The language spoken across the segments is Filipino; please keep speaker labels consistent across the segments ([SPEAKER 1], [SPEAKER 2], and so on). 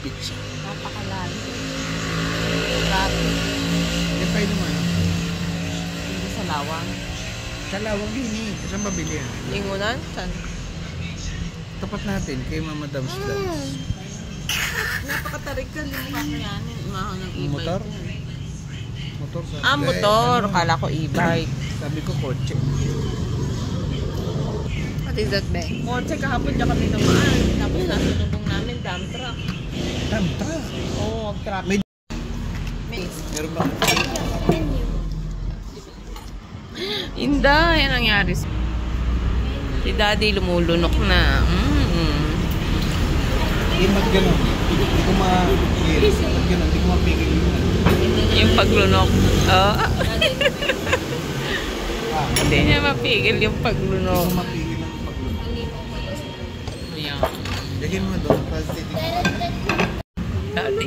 [SPEAKER 1] pizza.
[SPEAKER 2] Napakalayo. Grabe.
[SPEAKER 1] Hindi pa yun naman.
[SPEAKER 2] Hindi sa lawang.
[SPEAKER 1] Sa lawang din eh. Saan mabili yan?
[SPEAKER 2] Lingunan? Saan?
[SPEAKER 1] Tapat natin kay Mama Dams Dams.
[SPEAKER 2] Napakatarik ka. Limukha ko yan. Umahaw ng e-bike.
[SPEAKER 1] Motor? Motor sa...
[SPEAKER 2] Motor.
[SPEAKER 1] Ano?
[SPEAKER 2] Kala ko e-bike.
[SPEAKER 1] Sabi ko kotse.
[SPEAKER 2] What is that, be? Kotse, kahapon dyan kami naman. Tapos nasunubong namin, dump truck.
[SPEAKER 1] Dump truck?
[SPEAKER 2] Oo, truck.
[SPEAKER 1] May... Meron ba?
[SPEAKER 2] Inda, yan nangyari. Si Daddy lumulunok na.
[SPEAKER 1] Hindi mag-ganon. Hindi ko ma-gil. Mag-ganon. Hindi ko mapigil yun.
[SPEAKER 2] Yung paglunok. Oh. Hindi niya mapigil yung paglunok.
[SPEAKER 1] Hindi ko mapigil ang paglunok.
[SPEAKER 2] Ayan.
[SPEAKER 1] Lagyan mo doon. Para titigil.
[SPEAKER 2] Daddy.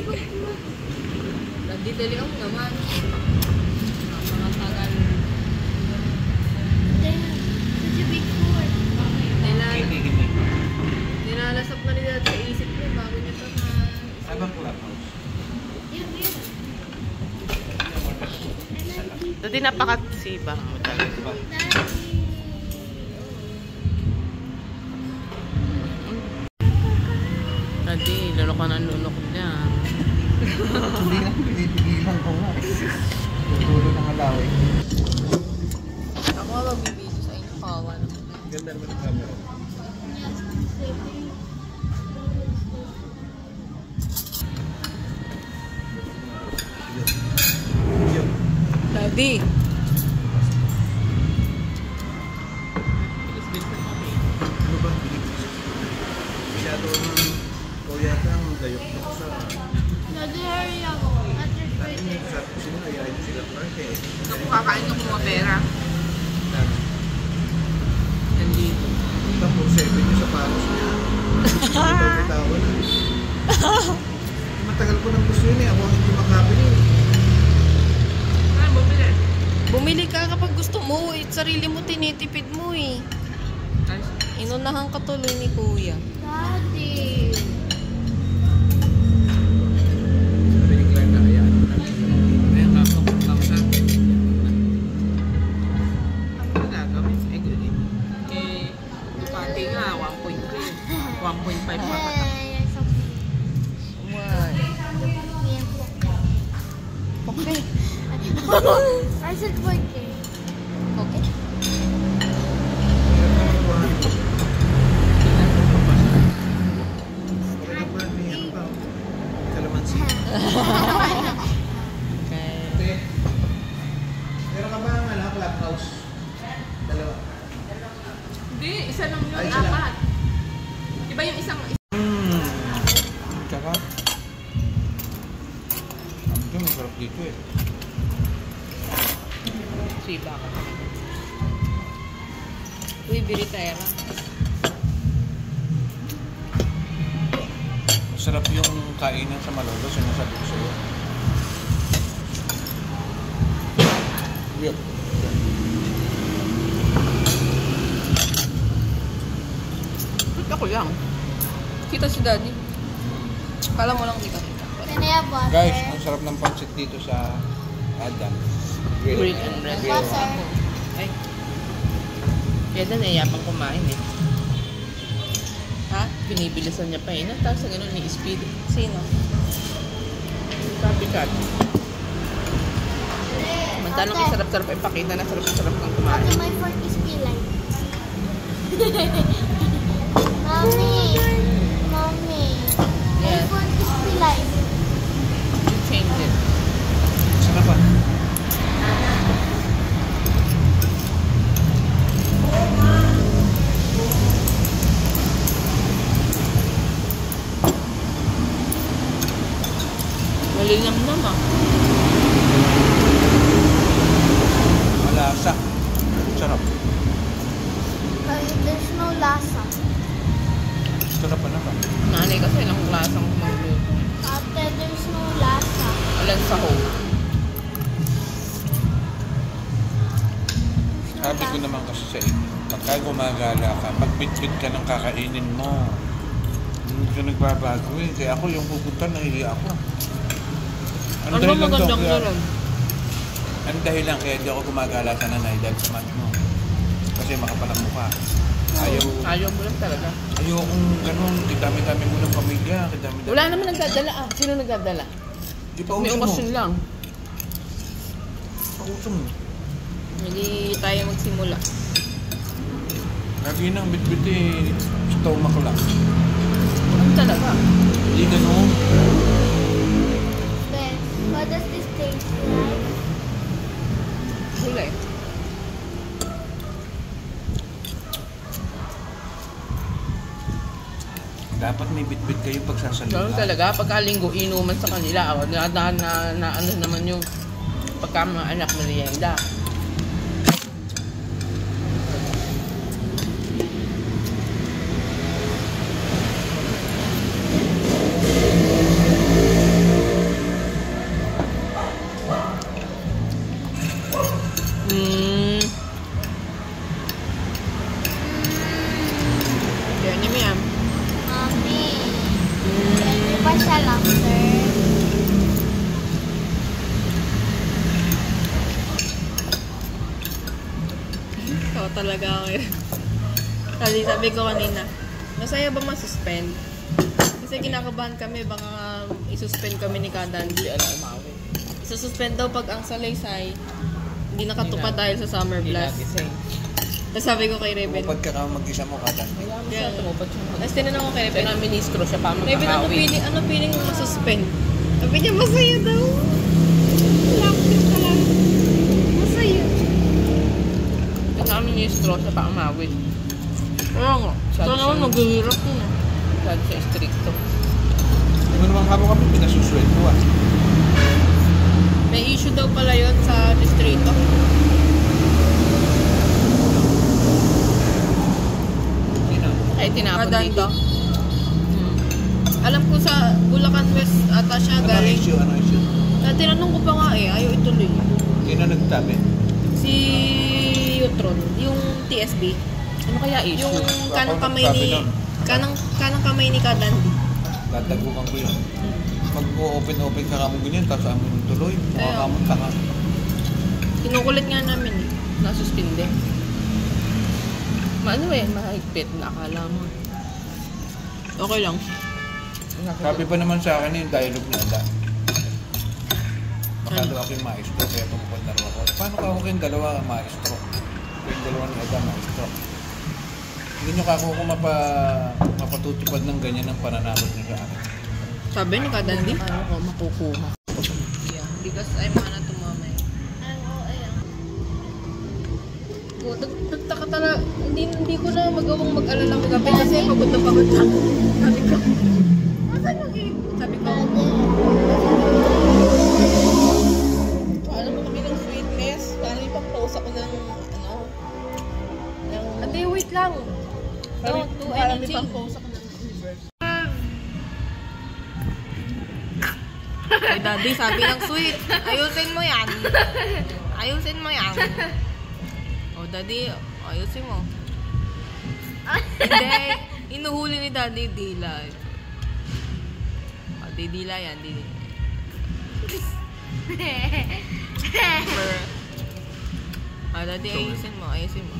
[SPEAKER 3] Dito lang naman. Mga tagal.
[SPEAKER 4] Such a big food.
[SPEAKER 3] Nilalasap na nila sa isip ko bago niya pa na...
[SPEAKER 1] Abang clubhouse.
[SPEAKER 2] Daddy, napakasibang mo talaga. Daddy, lunok ka ng lunok niya.
[SPEAKER 1] Hindi na. Pinipigilan ko nga. Tutulo ng alaway.
[SPEAKER 3] Ako nga magbibideo sa inyo. Kawawa naman.
[SPEAKER 1] Ganda naman ang camera.
[SPEAKER 2] Daddy.
[SPEAKER 1] Ano ba? Masyado ng yata ang dayok sa...
[SPEAKER 4] Daddy, hurry up. After birthday.
[SPEAKER 1] Sa kusina, ayayin sila parke.
[SPEAKER 2] Kung kakain ka mga pera. Nandito.
[SPEAKER 1] Tapos 7 yung sa paros niya. Bitaw-bitawa na. Matagal ko nang gusto yun eh. Ako ang hindi makabili.
[SPEAKER 2] Bumili.
[SPEAKER 3] Bumili ka kapag gusto mo. Sarili mo tinitipid mo eh. Inunahan ka tuloy ni Kuya.
[SPEAKER 4] Daddy.
[SPEAKER 1] Narinig lang na kaya. Ayan, kapag-kapsa. Ano gagawin? Eh, good eh.
[SPEAKER 2] Pati nga, 1.5 pa kata.
[SPEAKER 3] Why? Okay.
[SPEAKER 4] I said birthday.
[SPEAKER 3] Okay.
[SPEAKER 1] Kalamansi.
[SPEAKER 2] Okay.
[SPEAKER 1] Meron ka ba ang clubhouse? Dalawa.
[SPEAKER 2] Hindi, isa lang yun.
[SPEAKER 1] Ay, isa lang.
[SPEAKER 2] Apat. Diba yung isang...
[SPEAKER 1] Tsaka? Ito, masarap dito eh.
[SPEAKER 2] Siba ka.
[SPEAKER 3] Uy, biritera.
[SPEAKER 1] Masarap yung kainan sa Malolos, sinasabi ko sa'yo. Yep.
[SPEAKER 2] Ako lang.
[SPEAKER 3] Kita si Daddy. Kala mo lang kita.
[SPEAKER 4] Can I have butter?
[SPEAKER 1] Guys, ang sarap ng pancit dito sa Adam.
[SPEAKER 2] Grilled and red.
[SPEAKER 4] Butter.
[SPEAKER 2] Ay. Kaya na nayayapang kumain eh. Ha? Binibilisan niya pa eh. Tapos sa ganun ni Speed.
[SPEAKER 3] Sino?
[SPEAKER 2] Sabi ka. Mantalang isarap-sarap ipakita na sarap-sarap kang kumain.
[SPEAKER 4] Ate, my fork is pilay. Mommy. Mommy. My
[SPEAKER 2] Yes.
[SPEAKER 4] fork is pilay.
[SPEAKER 2] You change it.
[SPEAKER 1] Sarap ah.
[SPEAKER 2] Malinamnam ah.
[SPEAKER 1] Malasa. Sarap.
[SPEAKER 4] There's no lasa.
[SPEAKER 1] Sarap pa naman.
[SPEAKER 2] Nanay kasi ilang klasang magluto.
[SPEAKER 4] Ate, there's no lasa.
[SPEAKER 2] Alam sa home.
[SPEAKER 1] Sabi ko naman kasi sa inyo, pagka gumagala ka, pagbitbit ka ng kakainin mo. siya nagbabago eh. Kaya ako yung pupunta, nahihiya ako.
[SPEAKER 2] Ano ba magandang doon?
[SPEAKER 1] Ang dahilan kaya di ako gumagala sa nanay dahil sa mat mo. Kasi makapalang mukha.
[SPEAKER 2] Ayaw mo lang talaga.
[SPEAKER 1] Ayokong ganun, kitami-dami mo ng pamilya, kitami-dami.
[SPEAKER 2] Wala naman nagdadala ah. Sino nagdadala?
[SPEAKER 1] Di pa
[SPEAKER 2] May
[SPEAKER 1] uso mo.
[SPEAKER 2] okasyon lang.
[SPEAKER 1] Pauso mo.
[SPEAKER 3] Hindi tayo magsimula.
[SPEAKER 1] Lagi nang bitbit eh, stomach lang.
[SPEAKER 2] Ano talaga?
[SPEAKER 1] Hindi ganun.
[SPEAKER 4] Then, what does this taste like?
[SPEAKER 2] Huli.
[SPEAKER 1] Dapat may bitbit kayo pagsasalita.
[SPEAKER 2] Ganun talaga. Pagkalinggo, inuman sa kanila. Na ano naman yung pagka mga anak merienda. Kaya niyo yan.
[SPEAKER 4] Mommy. Di ba siya lobster?
[SPEAKER 3] Ikaw talaga ako eh. Kasi sabi ko kanina, masaya ba masuspend? Kasi kinakabahan kami, baka isuspend kami ni Kadan.
[SPEAKER 2] Hindi alam umawi.
[SPEAKER 3] Isususpend daw pag ang salaysay hindi nakatupad dahil sa summer
[SPEAKER 2] Hindi
[SPEAKER 3] blast.
[SPEAKER 2] nagising.
[SPEAKER 3] Tapos sabi ko kay Reben,
[SPEAKER 1] Tumupad ka ka mag-isa mo kada.
[SPEAKER 2] Kaya mo
[SPEAKER 3] Yeah.
[SPEAKER 2] siya, tumupad siya.
[SPEAKER 3] tapos tinanong ko kay
[SPEAKER 2] Kaya
[SPEAKER 3] Reben,
[SPEAKER 2] na ministro siya pa
[SPEAKER 3] Reben,
[SPEAKER 2] makakawi.
[SPEAKER 3] ano feeling mo masuspend? Sabi niya, masaya daw. Lapit ka lang. Masaya.
[SPEAKER 2] Kaya na ministro siya pa umawit.
[SPEAKER 3] Kaya nga.
[SPEAKER 2] Sabi
[SPEAKER 3] Ito naman
[SPEAKER 2] siya-
[SPEAKER 3] maghihirap yun eh.
[SPEAKER 2] Dahil siya stricto.
[SPEAKER 1] Hindi mo naman kami pinasusweld mo ah.
[SPEAKER 3] May issue daw pala yun sa distrito.
[SPEAKER 1] Sino?
[SPEAKER 2] Kaya tinapon
[SPEAKER 3] Kadan
[SPEAKER 2] dito.
[SPEAKER 3] daw. Alam ko sa Bulacan West ata siya
[SPEAKER 1] Ano
[SPEAKER 3] galing.
[SPEAKER 1] issue? Ano issue?
[SPEAKER 3] Tinanong ko pa nga eh, ayaw ituloy.
[SPEAKER 1] Sino nagtabi?
[SPEAKER 3] Si Yutron, yung TSB.
[SPEAKER 2] Ano kaya issue?
[SPEAKER 3] Yung kanang
[SPEAKER 1] Ako
[SPEAKER 3] kamay
[SPEAKER 1] nagsabi
[SPEAKER 3] ni
[SPEAKER 1] nun.
[SPEAKER 3] kanang kamay ni Kadandi.
[SPEAKER 1] Tatagukan ko yun. Mag-open ka kamo ganyan, tapos amin tuloy. Mukha
[SPEAKER 3] Kaya-
[SPEAKER 1] kamo tanga.
[SPEAKER 3] Kinukulit nga namin eh.
[SPEAKER 2] Nasuspinde. Ano eh, mahigpit na akala mo.
[SPEAKER 3] Okay lang.
[SPEAKER 1] Sabi pa naman sa akin yung dialogue na anda. Baka daw ako yung maestro, kaya tumupad na rin ako. Paano ka ako kayong dalawa maestro? Kayong dalawa ni Eda maestro. Hindi nyo kako kung mapatutupad ng ganyan ng pananabot nyo sa akin.
[SPEAKER 3] Sabi ni Kadandi.
[SPEAKER 2] Paano ko makukuha?
[SPEAKER 3] Yeah, because I'm Hana to mama eh. Nagtaka talaga, hindi ko na magawang mag-alala magabi kasi pagod na pagod lang. Sabi ko, asan yung sabi ko,
[SPEAKER 2] Paano mo kami ng sweetness? Paano ipag-post ako ng ano? Ng...
[SPEAKER 3] ate wait lang. Don't do
[SPEAKER 2] Paano
[SPEAKER 3] anything.
[SPEAKER 2] ipag-post ako ng universe?
[SPEAKER 3] Ay daddy, sabi ng sweet, ayusin mo yan. Ayusin mo yan. Oh daddy, ayusin mo. Hindi, inuhuli ni daddy dila. Oh, didila yan, didila. Ah, daddy, ayusin mo, ayusin mo.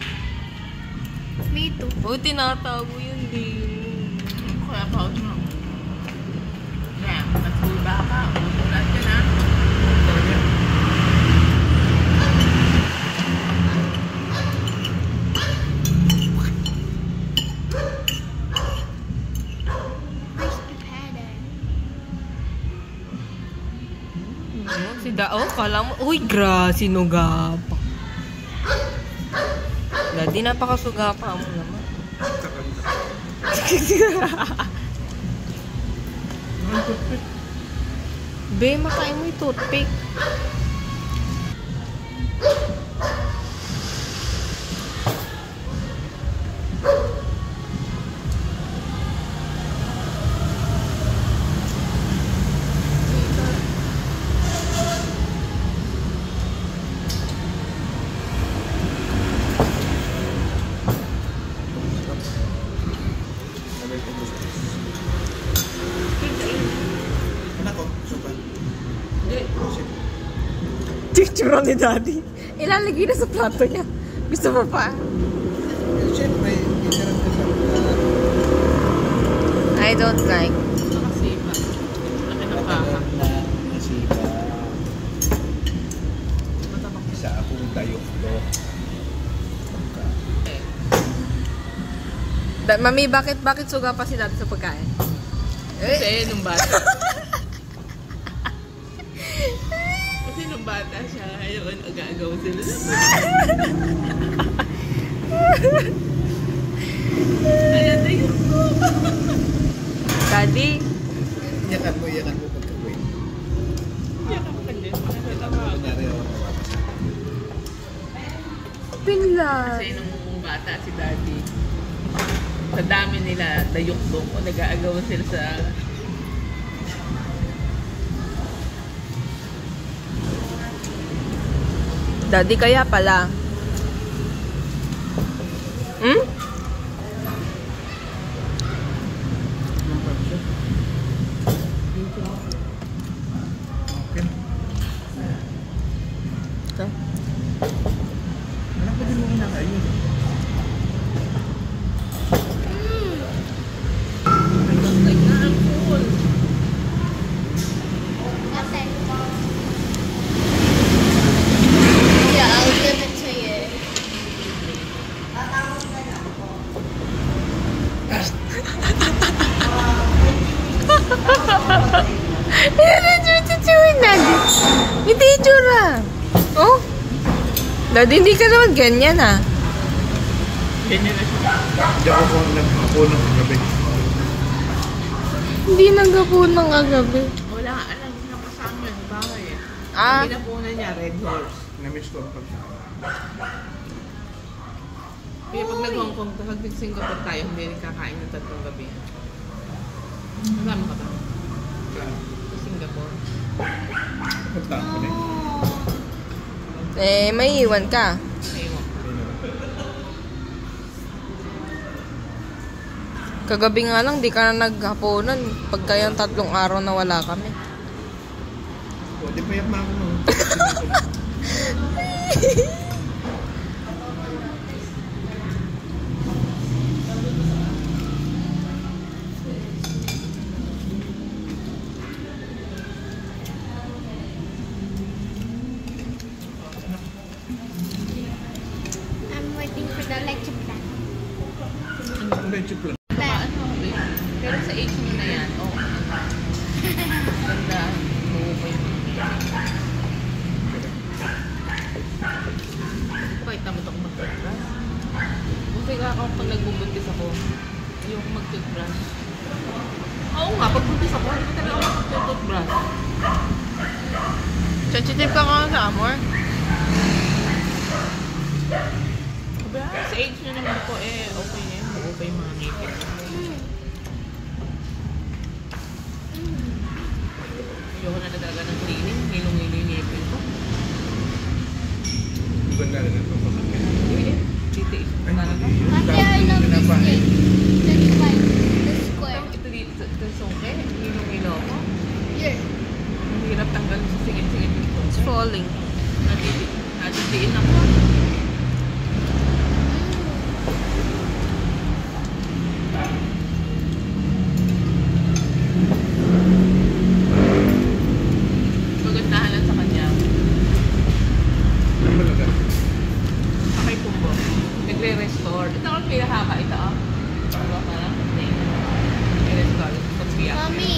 [SPEAKER 4] Me too.
[SPEAKER 3] Oh, tinatago yun, din.
[SPEAKER 2] Kaya pause mo. Yan, nagsulba ka. Umulat ka na.
[SPEAKER 4] Crispy pata.
[SPEAKER 3] Si Dao, kala mo, uy, sinugapa. Daddy, napakasugapa mo naman. Be, makain mo yung toothpick. itsura ni Daddy. Ilalagay na sa plato niya. Gusto mo pa?
[SPEAKER 1] Siyempre, itarap ko sa
[SPEAKER 3] I don't like.
[SPEAKER 2] Nakasipa. Laki ng baka.
[SPEAKER 1] na nasiba.
[SPEAKER 2] Matabak.
[SPEAKER 1] Isa akong dayok-dok.
[SPEAKER 3] Mami, bakit suga pa si Daddy sa pagkain?
[SPEAKER 2] Kasi nung bata. Kasi nung bata siya, ayun, agagaw sila. Ayan, ayun ko.
[SPEAKER 3] Daddy,
[SPEAKER 1] Iyakan mo pagkawin.
[SPEAKER 2] Yan ako kasi.
[SPEAKER 1] Kunyari ako nawakas.
[SPEAKER 3] pinla.
[SPEAKER 2] Kasi nung bata si Daddy, sa dami nila, dayok-dok o nag-aagawan sila sa...
[SPEAKER 3] Daddy, kaya pala. Hmm?
[SPEAKER 1] Okay.
[SPEAKER 3] Ito.
[SPEAKER 1] Anak ko din mo kinakain.
[SPEAKER 2] Like na ang cool.
[SPEAKER 4] Nothing. Yeah, I'll give it to you.
[SPEAKER 3] Hindi itsura. Oh? Daddy, hindi ka naman ganyan ah.
[SPEAKER 2] Ganyan na siya.
[SPEAKER 1] Hindi ako nagpapunan ng gabi.
[SPEAKER 3] Hindi nagkapunang kagabi.
[SPEAKER 2] Wala nga alam, nakasama yun, bahay eh.
[SPEAKER 3] Ah.
[SPEAKER 2] Ang pinapunan niya, Red Horse.
[SPEAKER 1] Namiss ko ang pagkain.
[SPEAKER 2] Kaya pag nag-Hong Kong, pag nag-Singapore tayo, hindi rin kakain ng 3 gabi. Kasama ka ba? Sa Singapore.
[SPEAKER 1] Pagkain ko na yun.
[SPEAKER 3] Eh, may iwan ka.
[SPEAKER 2] Ewan.
[SPEAKER 3] Kagabi nga lang, di ka na naghapunan. Pagka yung 3 araw na wala kami.
[SPEAKER 1] O, di payak na ako nung.
[SPEAKER 4] I'm waiting for the electric plan.
[SPEAKER 1] Ang leche plan.
[SPEAKER 2] Ano ako ba yun? Pero sa age mo na yan, oh. Ganda. Buo yung kahit tamad ako mag-toothbrush. Kasi ako pag nagbubuntis ako, ayoko mag-toothbrush. Oo nga, pag buntis ako, hindi ko talaga ako mag-toothbrush.
[SPEAKER 3] Sensitive ka nga sa amor.
[SPEAKER 2] Sabi, sa age nyo naman po, eh, okay na yun. Buo pa yung mga ngipin. Ayoko na talaga ng cleaning. Hilong-hilo yung ngipin ko.
[SPEAKER 1] Ganda rin ang pagkain.
[SPEAKER 2] Hindi, titiis ko
[SPEAKER 1] Ay,
[SPEAKER 2] talaga.
[SPEAKER 1] hindi yun.
[SPEAKER 4] Ate,
[SPEAKER 1] Dapat
[SPEAKER 4] I
[SPEAKER 1] yung
[SPEAKER 4] love this
[SPEAKER 1] pinapain.
[SPEAKER 4] cake. That's why. The square.
[SPEAKER 2] Ito dito sa sungke, hilong-hilo ko.
[SPEAKER 4] Here.
[SPEAKER 2] Ang hirap tanggalin sa singit-singit yung
[SPEAKER 3] It's
[SPEAKER 2] sungke.
[SPEAKER 3] falling.
[SPEAKER 2] Nadidiin ako. Magandahan lang sa kanya.
[SPEAKER 1] Ang malaga.
[SPEAKER 2] Sakay pumbo. Nagre-restore. Ito ang pinahaba. Ito ah. Diba parang nagre-restore. Pagbiyak.
[SPEAKER 4] Mommy.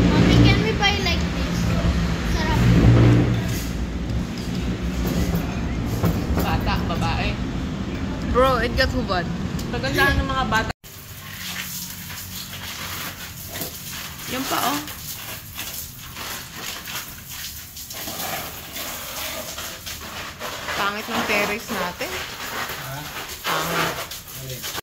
[SPEAKER 4] Mommy, can we buy like this? Sarap.
[SPEAKER 2] Bata, babae.
[SPEAKER 3] Bro, it got hubad.
[SPEAKER 2] Pagandahan ng mga bata. Yan pa oh.
[SPEAKER 3] Pangit ng terrace natin. Pangit.